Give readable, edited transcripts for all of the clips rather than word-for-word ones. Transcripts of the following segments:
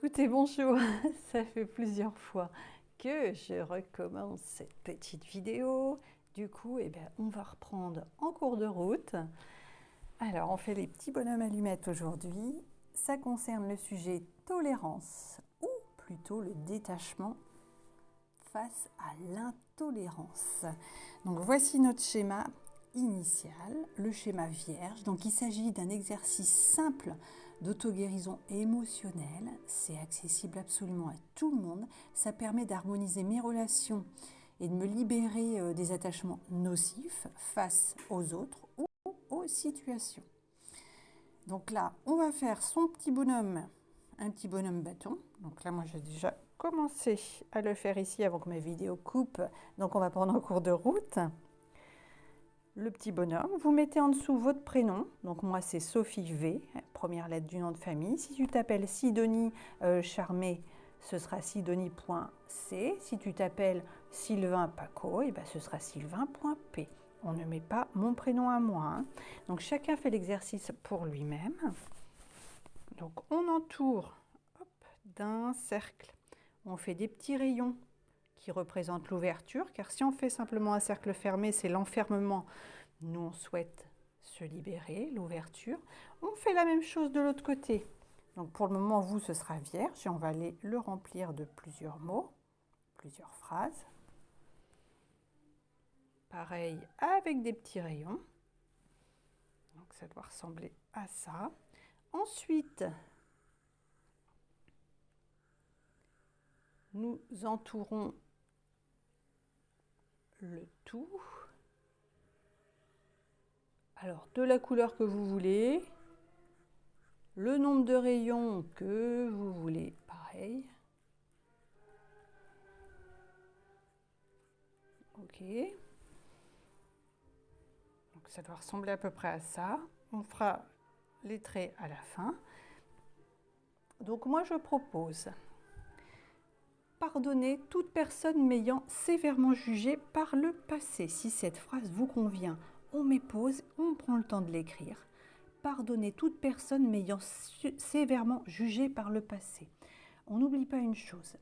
Écoutez, bonjour, ça fait plusieurs fois que je recommence cette petite vidéo. Du coup, on va reprendre en cours de route. Alors, on fait les petits bonhommes allumettes aujourd'hui. Ça concerne le sujet tolérance, ou plutôt le détachement face à l'intolérance. Donc, voici notre schéma initial, le schéma vierge. Donc, il s'agit d'un exercice simple d'auto-guérison émotionnelle. C'est accessible absolument à tout le monde. Ça permet d'harmoniser mes relations et de me libérer des attachements nocifs face aux autres ou aux situations. Donc là, on va faire son petit bonhomme, un petit bonhomme bâton. Donc là, moi, j'ai déjà commencé à le faire ici avant que ma vidéo coupe. Donc on va prendre en cours de route. Le petit bonhomme, vous mettez en dessous votre prénom. Donc moi, c'est Sophie V, première lettre du nom de famille. Si tu t'appelles Sidonie Charmé, ce sera sidonie.c. Si tu t'appelles Sylvain Paco, ce sera sylvain.p. On ne met pas mon prénom à moi. Hein. Donc chacun fait l'exercice pour lui-même. Donc on entoure d'un cercle. On fait des petits rayons qui représentent l'ouverture, car si on fait simplement un cercle fermé, c'est l'enfermement. Nous, on souhaite se libérer, l'ouverture. On fait la même chose de l'autre côté. Donc pour le moment, vous, ce sera vierge et on va aller le remplir de plusieurs mots, plusieurs phrases. Pareil avec des petits rayons. Donc ça doit ressembler à ça. Ensuite, nous entourons le tout. Alors, de la couleur que vous voulez, le nombre de rayons que vous voulez, pareil. Ok. Donc, ça doit ressembler à peu près à ça. On fera les traits à la fin. Donc, moi, je propose pardonner toute personne m'ayant sévèrement jugé par le passé. Si cette phrase vous convient, on met pause, on prend le temps de l'écrire. Pardonner toute personne m'ayant sévèrement jugé par le passé. On n'oublie pas une chose.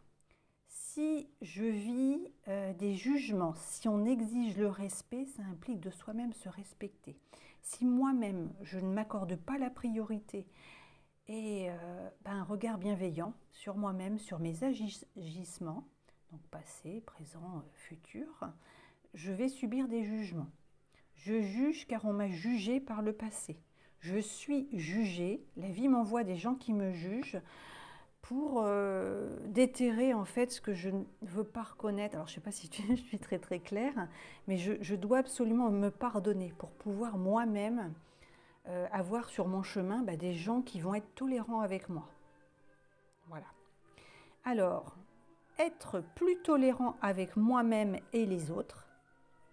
Si je vis des jugements, si on exige le respect, ça implique de soi-même se respecter. Si moi-même, je ne m'accorde pas la priorité et un regard bienveillant sur moi-même, sur mes agissements, donc passé, présent, futur, je vais subir des jugements. Je juge car on m'a jugé par le passé. Je suis jugée, la vie m'envoie des gens qui me jugent pour déterrer en fait ce que je ne veux pas reconnaître. Alors je ne sais pas si je suis très très claire, mais je dois absolument me pardonner pour pouvoir moi-même avoir sur mon chemin des gens qui vont être tolérants avec moi. Voilà. Alors, être plus tolérant avec moi-même et les autres,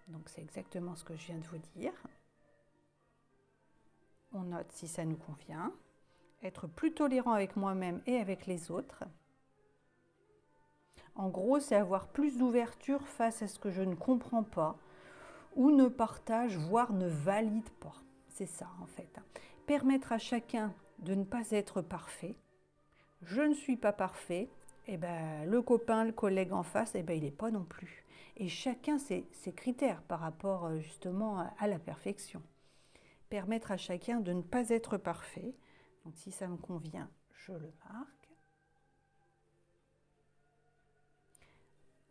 donc c'est exactement ce que je viens de vous dire. On note si ça nous convient. Être plus tolérant avec moi-même et avec les autres. En gros, c'est avoir plus d'ouverture face à ce que je ne comprends pas ou ne partage, voire ne valide pas. C'est ça en fait. Permettre à chacun de ne pas être parfait. Je ne suis pas parfait. Le copain, le collègue en face, il n'est pas non plus. Et chacun ses critères par rapport justement à la perfection. Permettre à chacun de ne pas être parfait. Donc si ça me convient, je le marque.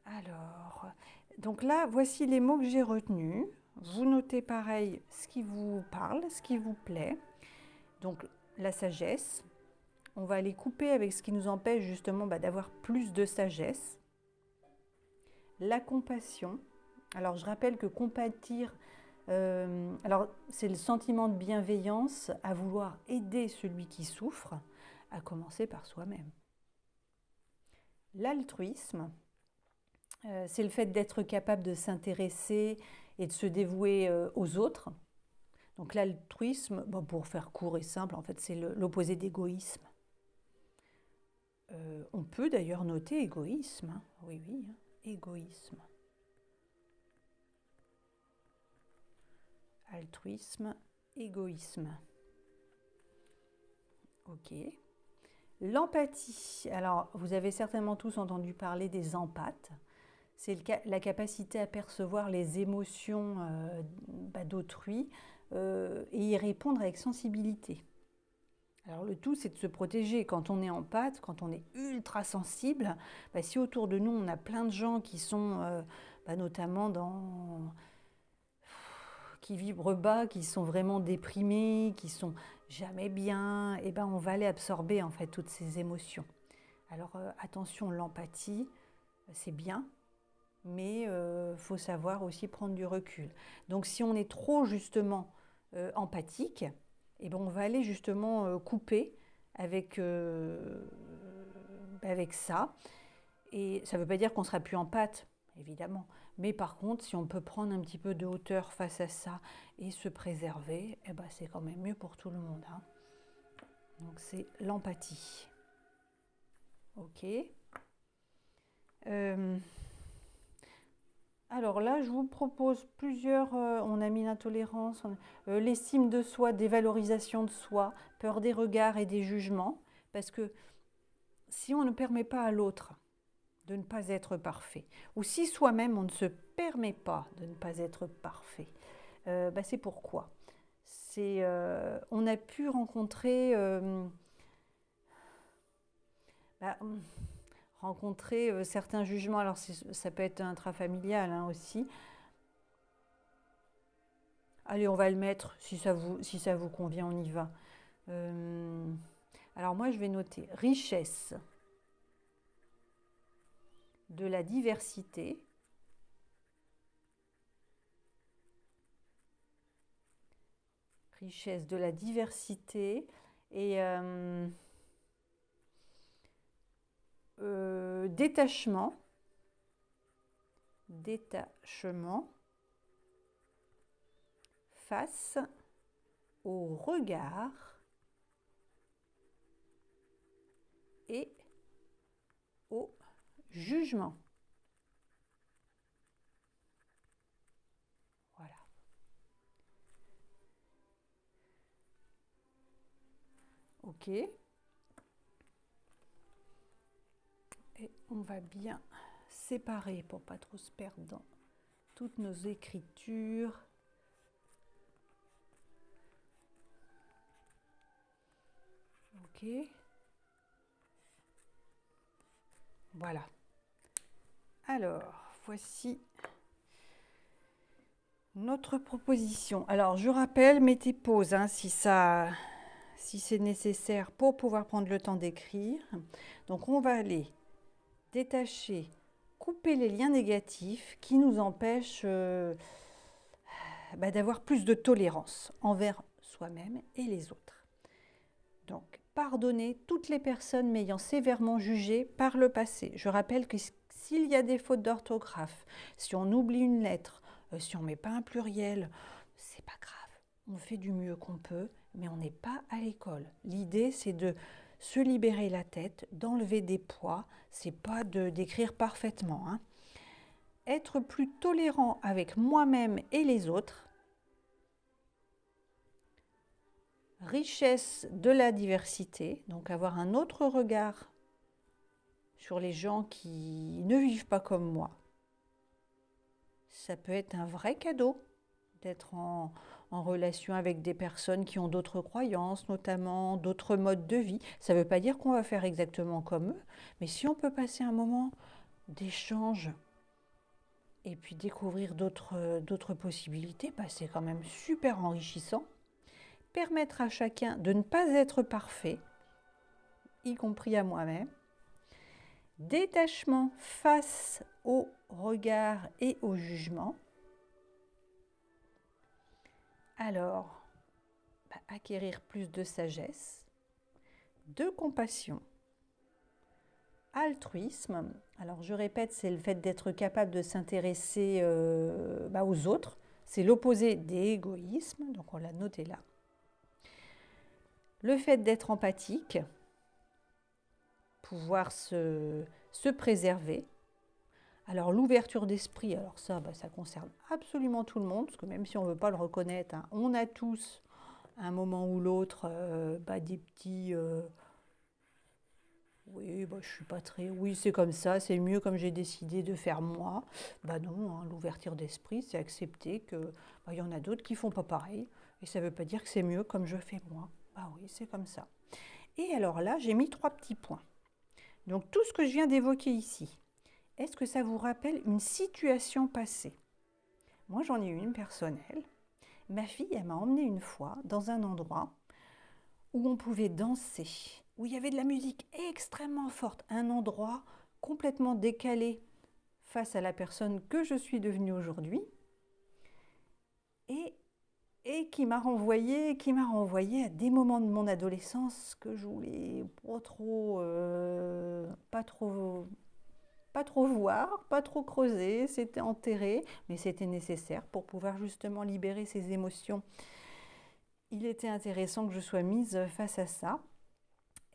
Alors, donc là, voici les mots que j'ai retenus. Vous notez pareil ce qui vous parle, ce qui vous plaît. Donc la sagesse, on va les couper avec ce qui nous empêche justement d'avoir plus de sagesse. La compassion. Alors je rappelle que compatir, c'est le sentiment de bienveillance à vouloir aider celui qui souffre, à commencer par soi-même. L'altruisme, c'est le fait d'être capable de s'intéresser et de se dévouer aux autres. Donc l'altruisme, pour faire court et simple, en fait, c'est l'opposé d'égoïsme. On peut d'ailleurs noter égoïsme. Hein. Oui, hein, égoïsme. Altruisme, égoïsme. Ok. L'empathie. Alors, vous avez certainement tous entendu parler des empathes. C'est la capacité à percevoir les émotions d'autrui et y répondre avec sensibilité. Alors le tout, c'est de se protéger. Quand on est empathe, quand on est ultra sensible, si autour de nous, on a plein de gens qui sont notamment qui vibrent bas, qui sont vraiment déprimés, qui sont jamais bien, et on va aller absorber en fait toutes ces émotions. Alors attention, l'empathie, c'est bien, mais faut savoir aussi prendre du recul. Donc si on est trop justement empathique, on va aller justement couper avec ça. Et ça ne veut pas dire qu'on ne sera plus empathe, évidemment. Mais par contre, si on peut prendre un petit peu de hauteur face à ça et se préserver, c'est quand même mieux pour tout le monde. Hein. Donc c'est l'empathie. Ok. Alors là, je vous propose plusieurs, on a mis l'intolérance, l'estime de soi, dévalorisation de soi, peur des regards et des jugements, parce que si on ne permet pas à l'autre de ne pas être parfait, ou si soi-même on ne se permet pas de ne pas être parfait, c'est pourquoi. On a pu rencontrer certains jugements, alors ça peut être intrafamilial aussi. Allez, on va le mettre, si ça vous convient, on y va. Alors moi, je vais noter richesse de la diversité, richesse de la diversité et détachement face au regard et au jugement. Voilà. Ok. Et on va bien séparer pour pas trop se perdre dans toutes nos écritures. Ok. Voilà. Alors, voici notre proposition. Alors, je rappelle, mettez pause si c'est nécessaire pour pouvoir prendre le temps d'écrire. Donc, on va aller détacher, couper les liens négatifs qui nous empêchent d'avoir plus de tolérance envers soi-même et les autres. Donc, pardonner toutes les personnes m'ayant sévèrement jugé par le passé. Je rappelle que s'il y a des fautes d'orthographe, si on oublie une lettre, si on ne met pas un pluriel, c'est pas grave. On fait du mieux qu'on peut, mais on n'est pas à l'école. L'idée, c'est de se libérer la tête, d'enlever des poids, c'est pas d'écrire parfaitement. Hein. Être plus tolérant avec moi-même et les autres. Richesse de la diversité, donc avoir un autre regard sur les gens qui ne vivent pas comme moi. Ça peut être un vrai cadeau d'être en relation avec des personnes qui ont d'autres croyances, notamment d'autres modes de vie. Ça ne veut pas dire qu'on va faire exactement comme eux, mais si on peut passer un moment d'échange et puis découvrir d'autres possibilités, c'est quand même super enrichissant. Permettre à chacun de ne pas être parfait, y compris à moi-même. Détachement face au regard et au jugement. Alors, acquérir plus de sagesse, de compassion, altruisme. Alors, je répète, c'est le fait d'être capable de s'intéresser aux autres. C'est l'opposé d'égoïsme, donc on l'a noté là. Le fait d'être empathique, pouvoir se préserver. Alors l'ouverture d'esprit, alors ça concerne absolument tout le monde, parce que même si on ne veut pas le reconnaître, on a tous, à un moment ou l'autre, des petits Oui, bah, je suis pas très... Oui, c'est comme ça, c'est mieux comme j'ai décidé de faire moi. Bah non, hein, l'ouverture d'esprit, c'est accepter que bah, y en a d'autres qui font pas pareil. Et ça veut pas dire que c'est mieux comme je fais moi. Bah oui, c'est comme ça. Et alors là, j'ai mis 3 petits points. Donc tout ce que je viens d'évoquer ici, est-ce que ça vous rappelle une situation passée? Moi, j'en ai eu une personnelle. Ma fille, elle m'a emmenée une fois dans un endroit où on pouvait danser, où il y avait de la musique extrêmement forte, un endroit complètement décalé face à la personne que je suis devenue aujourd'hui, et, et qui m'a renvoyé à des moments de mon adolescence que je voulais pas trop voir, pas trop creuser, c'était enterré, mais c'était nécessaire pour pouvoir justement libérer ces émotions. Il était intéressant que je sois mise face à ça.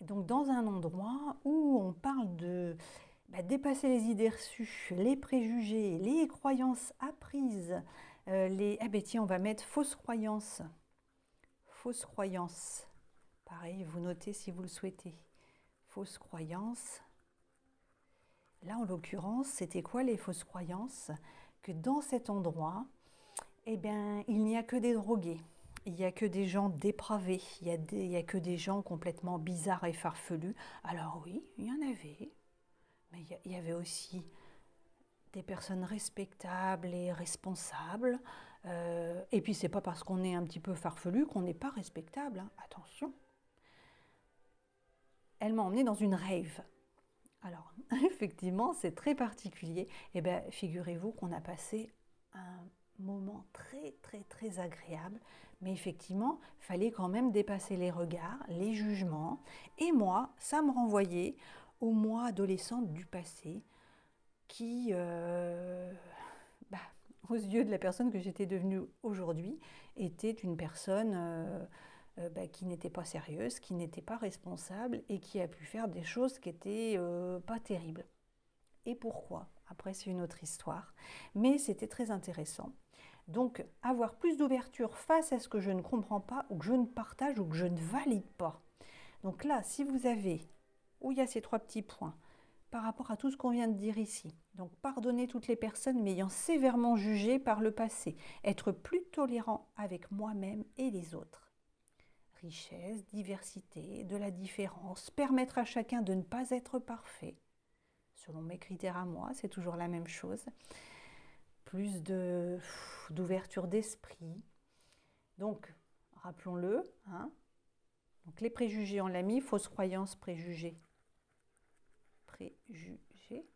Et donc dans un endroit où on parle de dépasser les idées reçues, les préjugés, les croyances apprises, ah ben tiens, on va mettre fausses croyances. Fausses croyances. Pareil, vous notez si vous le souhaitez. Fausses croyances. Là, en l'occurrence, c'était quoi les fausses croyances? Que dans cet endroit, eh bien, il n'y a que des drogués. Il n'y a que des gens dépravés. Il y a que des gens complètement bizarres et farfelus. Alors oui, il y en avait. Mais il y avait aussi des personnes respectables et responsables. Et puis, c'est pas parce qu'on est un petit peu farfelu qu'on n'est pas respectable, hein. Attention. Elle m'a emmenée dans une rave. Alors, effectivement, c'est très particulier. Eh bien, figurez-vous qu'on a passé un moment très, très, très agréable. Mais effectivement, il fallait quand même dépasser les regards, les jugements. Et moi, ça me renvoyait au moi adolescente du passé qui, bah, aux yeux de la personne que j'étais devenue aujourd'hui, était une personne qui n'était pas sérieuse, qui n'était pas responsable et qui a pu faire des choses qui n'étaient pas terribles. Et pourquoi? Après, c'est une autre histoire. Mais c'était très intéressant. Donc, avoir plus d'ouverture face à ce que je ne comprends pas, ou que je ne partage, ou que je ne valide pas. Donc là, si vous avez, où il y a ces 3 petits points, par rapport à tout ce qu'on vient de dire ici. Donc, pardonner toutes les personnes m'ayant sévèrement jugé par le passé. Être plus tolérant avec moi-même et les autres. Richesse, diversité, de la différence, permettre à chacun de ne pas être parfait. Selon mes critères à moi, c'est toujours la même chose. Plus d'ouverture d'esprit. Donc, rappelons-le, hein. Donc, les préjugés, on l'a mis, fausses croyances, préjugés. Préjugés.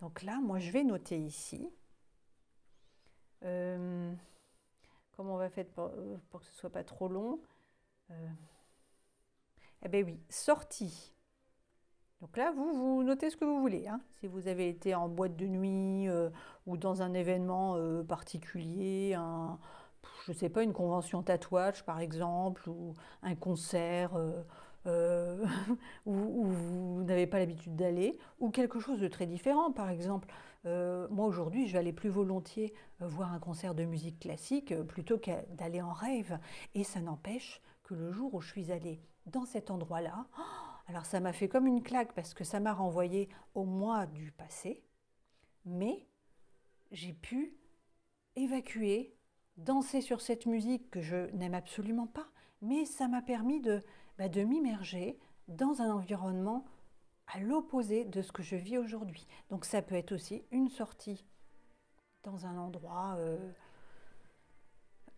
Donc là, moi, je vais noter ici. Comment on va faire pour que ce ne soit pas trop long? Eh bien oui, sortie. Donc là, vous notez ce que vous voulez, hein. Si vous avez été en boîte de nuit ou dans un événement particulier, je ne sais pas, une convention tatouage par exemple, ou un concert où vous n'avez pas l'habitude d'aller, ou quelque chose de très différent. Par exemple, moi aujourd'hui, je vais aller plus volontiers voir un concert de musique classique plutôt que d'aller en rave. Et ça n'empêche que le jour où je suis allée dans cet endroit-là, alors ça m'a fait comme une claque parce que ça m'a renvoyé au moi du passé, mais j'ai pu évacuer, danser sur cette musique que je n'aime absolument pas, mais ça m'a permis de m'immerger dans un environnement à l'opposé de ce que je vis aujourd'hui. Donc ça peut être aussi une sortie dans un endroit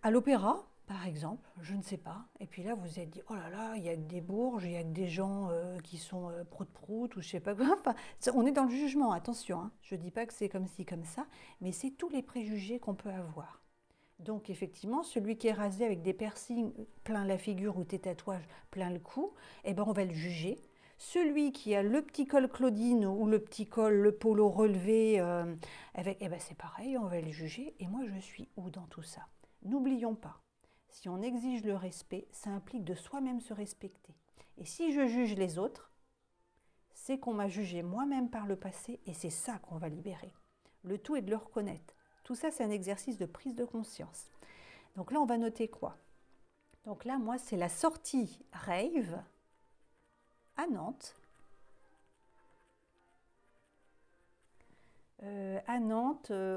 à l'opéra, par exemple, je ne sais pas. Et puis là, vous vous êtes dit, oh là là, il y a que des bourges, il y a que des gens qui sont prout-prout ou je sais pas quoi. Enfin, on est dans le jugement, attention, hein. Je ne dis pas que c'est comme ci, comme ça, mais c'est tous les préjugés qu'on peut avoir. Donc effectivement, celui qui est rasé avec des piercings plein la figure ou des tatouages plein le cou, eh ben on va le juger. Celui qui a le petit col Claudine ou le petit col, le polo relevé, eh ben c'est pareil, on va le juger. Et moi, je suis où dans tout ça? N'oublions pas, si on exige le respect, ça implique de soi-même se respecter. Et si je juge les autres, c'est qu'on m'a jugé moi-même par le passé et c'est ça qu'on va libérer. Le tout est de le reconnaître. Tout ça, c'est un exercice de prise de conscience. Donc là, on va noter quoi? Donc là, moi, c'est la sortie rave à Nantes.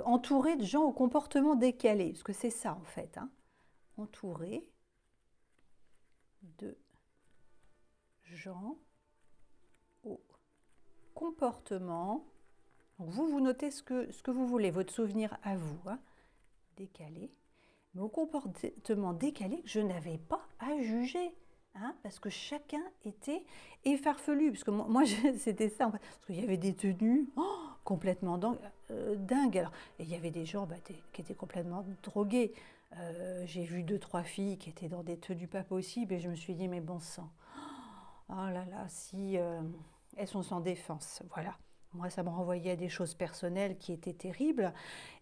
Entouré de gens au comportement décalé, parce que c'est ça en fait, hein. Entouré de gens au comportement. Donc vous notez ce que vous voulez, votre souvenir à vous, hein, décalé, mais au comportement décalé que je n'avais pas à juger. Hein, parce que chacun était farfelu, parce que moi c'était ça, parce qu'il y avait des tenues complètement dingues. Alors, et il y avait des gens qui étaient complètement drogués. J'ai vu 2-3 filles qui étaient dans des tenues pas possibles, et je me suis dit, mais bon sang, oh là là, si elles sont sans défense, voilà. Moi, ça me renvoyait à des choses personnelles qui étaient terribles,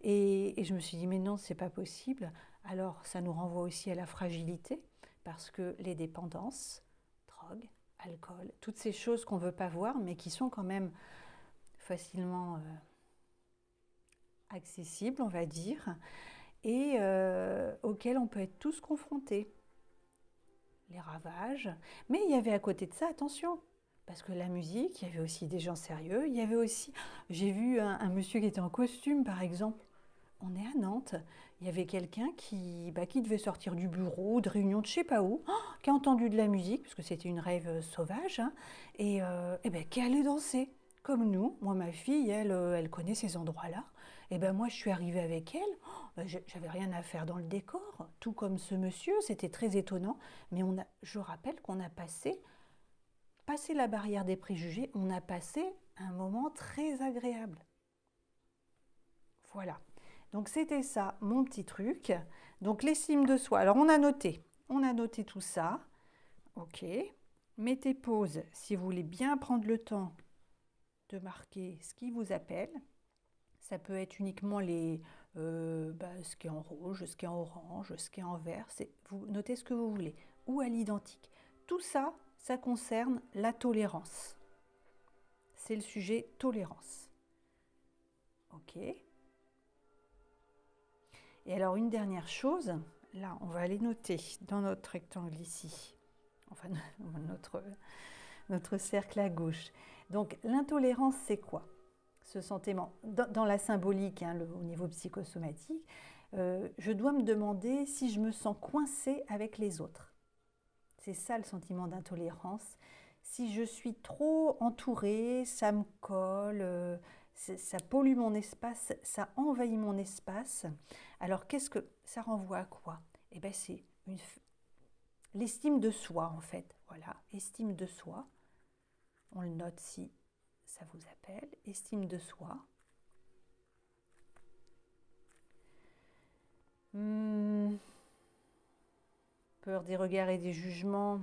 et je me suis dit, mais non, c'est pas possible. Alors, ça nous renvoie aussi à la fragilité, parce que les dépendances, drogue, alcool, toutes ces choses qu'on ne veut pas voir, mais qui sont quand même facilement accessibles, on va dire, et auxquelles on peut être tous confrontés. Les ravages. Mais il y avait à côté de ça, attention, parce que la musique, il y avait aussi des gens sérieux, il y avait aussi, j'ai vu un monsieur qui était en costume, par exemple. On est à Nantes, il y avait quelqu'un qui devait sortir du bureau, de réunion de je sais pas où, qui a entendu de la musique, parce que c'était une rave sauvage, hein, et qui allait danser, comme nous. Moi, ma fille, elle connaît ces endroits-là. Et moi, je suis arrivée avec elle, j'avais rien à faire dans le décor, tout comme ce monsieur, c'était très étonnant, mais je rappelle qu'on a passé la barrière des préjugés, on a passé un moment très agréable. Voilà. Donc c'était ça, mon petit truc. Donc l'estime de soi. Alors on a noté tout ça. Ok. Mettez pause si vous voulez bien prendre le temps de marquer ce qui vous appelle. Ça peut être uniquement ce qui est en rouge, ce qui est en orange, ce qui est en vert. Vous notez ce que vous voulez. Ou à l'identique. Tout ça, ça concerne la tolérance. C'est le sujet tolérance. Ok. Et alors une dernière chose, là on va aller noter dans notre rectangle ici, enfin notre cercle à gauche. Donc l'intolérance c'est quoi? Ce sentiment, dans la symbolique, hein, au niveau psychosomatique, je dois me demander si je me sens coincée avec les autres. C'est ça le sentiment d'intolérance. Si je suis trop entourée, ça me colle, ça pollue mon espace, ça envahit mon espace. Alors qu'est-ce que ça renvoie à quoi? Eh bien c'est l'estime de soi en fait. Voilà, estime de soi. On le note si ça vous appelle. Estime de soi. Peur des regards et des jugements.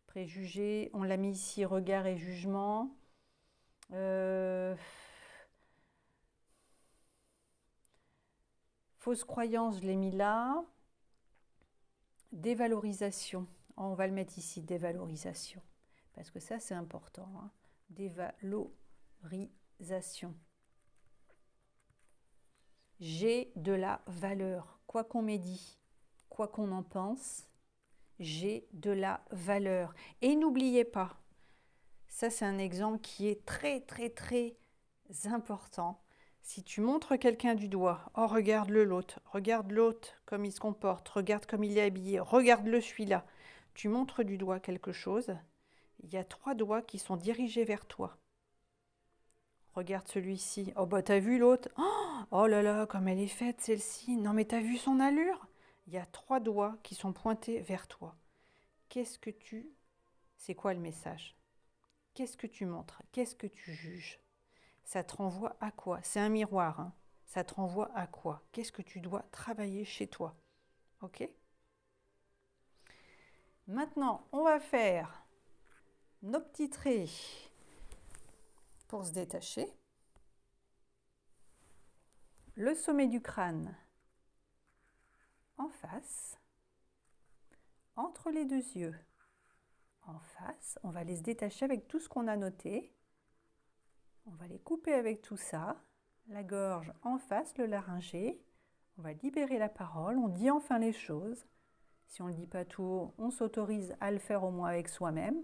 Préjugés. On l'a mis ici, regard et jugement. Fausse croyance, je l'ai mis là. Dévalorisation. On va le mettre ici, dévalorisation. Parce que ça, c'est important. Hein. Dévalorisation. J'ai de la valeur. Quoi qu'on m'ait dit, quoi qu'on en pense, j'ai de la valeur. Et n'oubliez pas, ça c'est un exemple qui est très très très important. Si tu montres quelqu'un du doigt, oh regarde l'autre comme il se comporte, regarde comme il est habillé, regarde-le celui-là. Tu montres du doigt quelque chose, il y a 3 doigts qui sont dirigés vers toi. Regarde celui-ci, oh bah t'as vu l'autre, oh là là comme elle est faite celle-ci, non mais t'as vu son allure? Il y a 3 doigts qui sont pointés vers toi. C'est quoi le message? Qu'est-ce que tu montres? Qu'est-ce que tu juges? Ça te renvoie à quoi? C'est un miroir, hein. Ça te renvoie à quoi? Qu'est-ce que tu dois travailler chez toi? Ok? Maintenant, on va faire nos petits traits pour se détacher. Le sommet du crâne en face, entre les 2 yeux en face. On va les se détacher avec tout ce qu'on a noté. On va les couper avec tout ça. La gorge en face, le laryngé. On va libérer la parole. On dit enfin les choses. Si on ne le dit pas tout haut, on s'autorise à le faire au moins avec soi-même.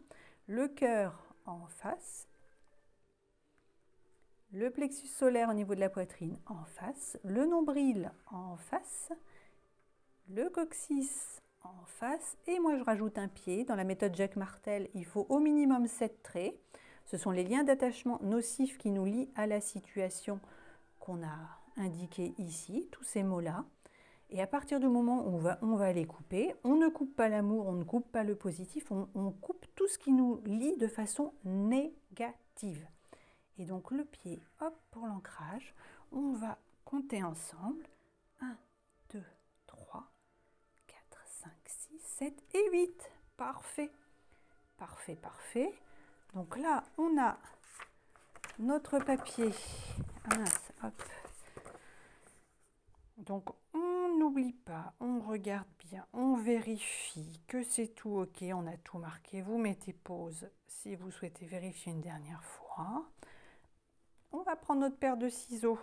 le cœur en face, le plexus solaire au niveau de la poitrine en face, le nombril en face, le coccyx en face, et moi je rajoute un pied. Dans la méthode Jacques Martel, il faut au minimum 7 traits. Ce sont les liens d'attachement nocifs qui nous lient à la situation qu'on a indiquée ici, tous ces mots-là. Et à partir du moment où on va les couper, on ne coupe pas l'amour, on ne coupe pas le positif, on coupe tout ce qui nous lie de façon négative. Et donc le pied, hop, pour l'ancrage, on va compter ensemble. 1, 2, 3, 4, 5, 6, 7 et 8. Parfait. Parfait, parfait. Donc là, on a notre papier. Mince, hop. Donc on n'oublie pas, on regarde bien, on vérifie que c'est tout ok, on a tout marqué. Vous mettez pause si vous souhaitez vérifier une dernière fois. On va prendre notre paire de ciseaux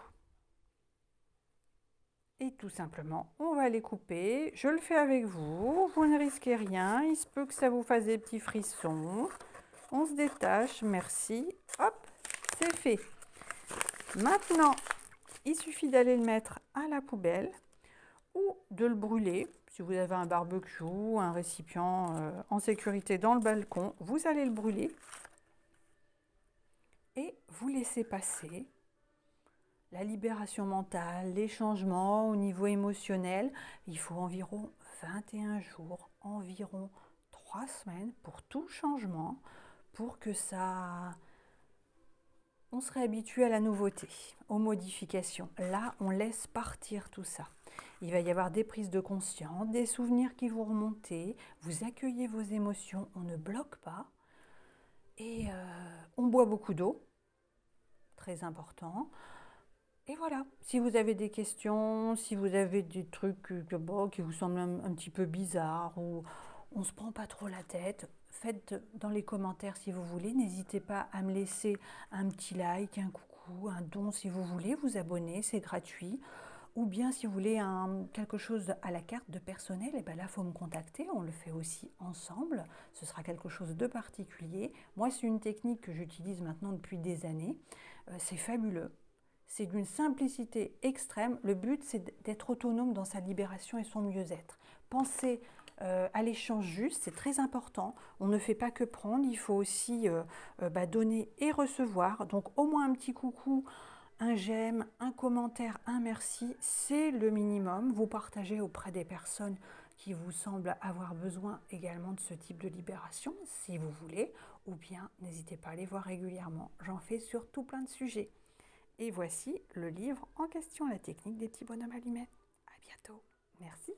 et tout simplement, on va les couper. Je le fais avec vous, vous ne risquez rien, il se peut que ça vous fasse des petits frissons. On se détache, merci, hop, c'est fait. Maintenant, il suffit d'aller le mettre à la poubelle ou de le brûler. Si vous avez un barbecue, un récipient en sécurité dans le balcon, vous allez le brûler et vous laissez passer la libération mentale, les changements au niveau émotionnel. Il faut environ 21 jours, environ 3 semaines pour tout changement, pour que ça... On serait habitué à la nouveauté, aux modifications. Là, on laisse partir tout ça. Il va y avoir des prises de conscience, des souvenirs qui vont remonter. Vous accueillez vos émotions, on ne bloque pas. Et on boit beaucoup d'eau, très important. Et voilà, si vous avez des questions, si vous avez des trucs qui vous semblent un petit peu bizarres, ou on ne se prend pas trop la tête, faites dans les commentaires si vous voulez. N'hésitez pas à me laisser un petit like, un coucou, un don si vous voulez, vous abonner, c'est gratuit. Ou bien si vous voulez quelque chose à la carte de personnel, et bien là, il faut me contacter, on le fait aussi ensemble. Ce sera quelque chose de particulier. Moi, c'est une technique que j'utilise maintenant depuis des années. C'est fabuleux. C'est d'une simplicité extrême. Le but, c'est d'être autonome dans sa libération et son mieux-être. Pensez à l'échange juste, c'est très important. On ne fait pas que prendre, il faut aussi donner et recevoir. Donc au moins un petit coucou, un j'aime, un commentaire, un merci, c'est le minimum. Vous partagez auprès des personnes qui vous semblent avoir besoin également de ce type de libération, si vous voulez. Ou bien, n'hésitez pas à les voir régulièrement. J'en fais sur tout plein de sujets. Et voici le livre en question, la technique des petits bonhommes allumettes. À bientôt. Merci.